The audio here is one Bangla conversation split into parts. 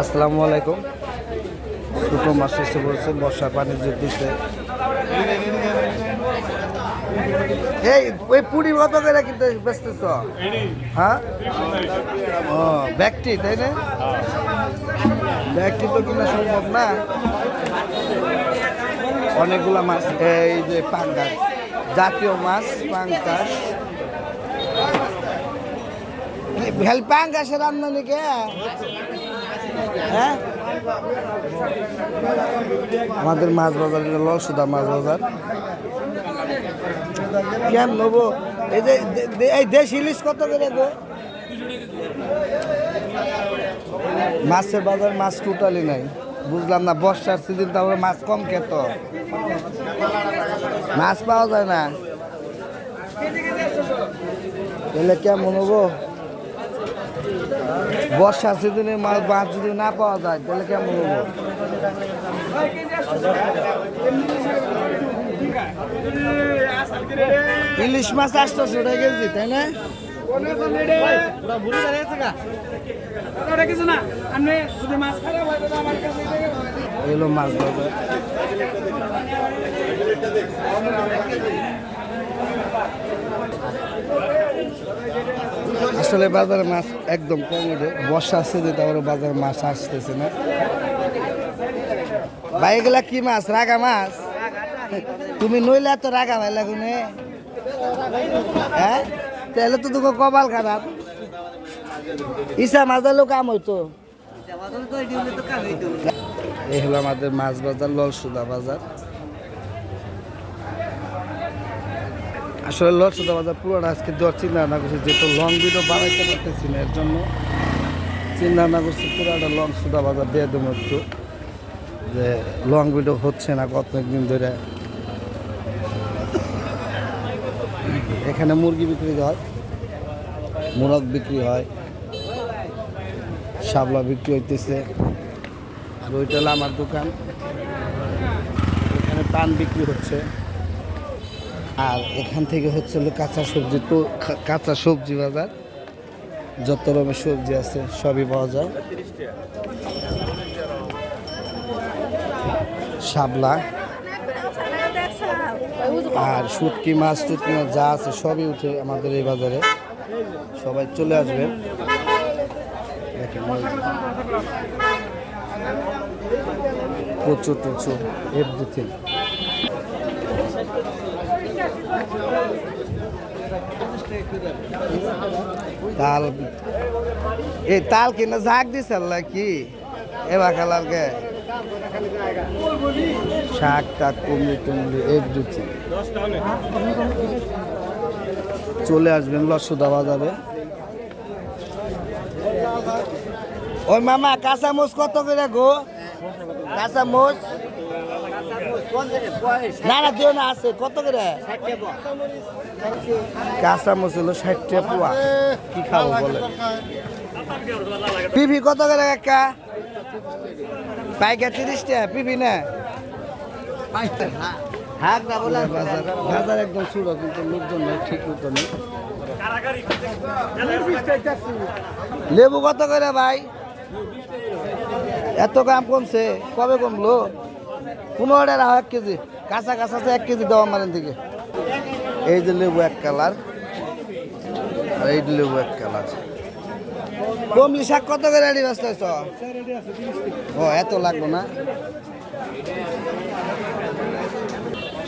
আসসালামু আলাইকুম। ছোটো মাছ এসে বলছে বর্ষার পানি যে দিচ্ছে। এই ওই পুরি কত করে কিন্তু বেচতেছ? হ্যাঁ, ও ব্যক্তি তাই না? ব্যক্তি তো কিনা সম্ভব না। অনেকগুলা মাছ, এই যে পাঙ্গাস জাতীয় মাছ, পাঙ্গাস ভেল পাঙ্গাসের আমদানি কে? হ্যাঁ, আমাদের মাছ বাজার লসুদা মাছ বাজার কেন নেবো? এই যে এই দেশ ইলিশ কত করে গো? মাছের বাজার মাছ টোটালি নাই, বুঝলাম না। বর্ষার সিজন তারপরে মাছ কম খেত, মাছ পাওয়া যায় না। এলে কেমন হবো? বর্ষার সিজনে মাছ যদি না পাওয়া যায় তাহলে কেমন হবো? ইলিশ মাছ 800 টাকা কেজি, তাই না? এলো মাছ বাজার। আসলে বাজারে মাছ একদম কম উঠে, বর্ষা আসছে যে তারপরে বাজারে মাছ আসতেছে না। ভাই এগুলা কি মাছ? রাগা মাছ? তুমি নইলে এত রাগা ভাই লাগুনে? হ্যাঁ, তাহলে তো তোকে কপাল খারাপ। ইসা মাছ দিলেও কাম হইতো। এই হলো আমাদের মাছ বাজার, ললসুদা বাজার। আসলে ললসুদা বাজার পুরোটা আজকে দেওয়ার চিন্তা ভাবনা করছি, যেহেতু লং ভিডিও বানাইতে পারতেছি না, এর জন্য চিন্তা ভাবনা করছি পুরোটা ললসুদা বাজার দিয়ে দেবো একটু, যে লং ভিডিও হচ্ছে না কতদিন ধরে। এখানে মুরগি বিক্রি হয়, মোরগ বিক্রি হয়, শাপলা বিক্রি হইতেছে। আর ওইটা হলো আমার দোকান, এখানে পান বিক্রি হচ্ছে। আর এখান থেকে হচ্ছে হলো কাঁচা সবজি, তো কাঁচা সবজি বাজার, যত রকমের সবজি আছে সবই পাওয়া যায়। শাপলা আর শুটকি মাছ টুটকি মাছ যা আছে সবই উঠে আমাদের এই বাজারে। সবাই চলে আসবেন। দেখেন প্রচুর প্রচুর এভরিথিং। তাল, এই তাল কিনা ঝাঁক দিছে আল্লাহ কি এবার কালারকে শাক টাক কুমড়ি টুমড়ি এভরিথিং। চলে আসবেন লসুদা বাজারে। ওই মামা কাঁচামরিচ কত করে গো? কাঁচামরিচ না না দিও না, আছে কত করে? কাঁচামরিচ হলো 60 টাকা পোয়া। কি খাবো বলে? পিপি কত করে কাকা? পাইকার 30 টাকা পিপি না? বাজার একদম শুরু, কিন্তু লোকজন নেই ঠিক মতো নেই। লেবু কত করে ভাই? এত দাম কমছে? কবে কমলো? 15 টাকা 1 কেজি। কাঁচা কাঁচা 1 কেজি দেওয়া মারেন থেকে। এই যে লেবু এক কালার, আর এই লেবু এক কালার। কমলি শাক কত করে রেডি ব্যস্ত? ও এত লাগবো না।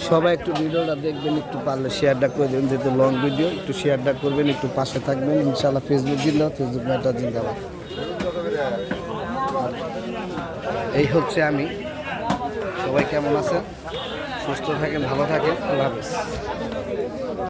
সবাই একটু ভিডিওটা দেখবেন, একটু পারলে শেয়ারটা করে দেবেন, যেহেতু লং ভিডিও একটু শেয়ারটা করবেন, একটু পাশে থাকবেন। ইনশাআল্লাহ ফেসবুক জিন্দাবাদ, ফেসবুক ম্যাটার জিন্দাবাদ। এই হচ্ছে আমি। সবাই কেমন আছেন? সুস্থ থাকেন, ভালো থাকেন। আল্লাহ হাফেজ।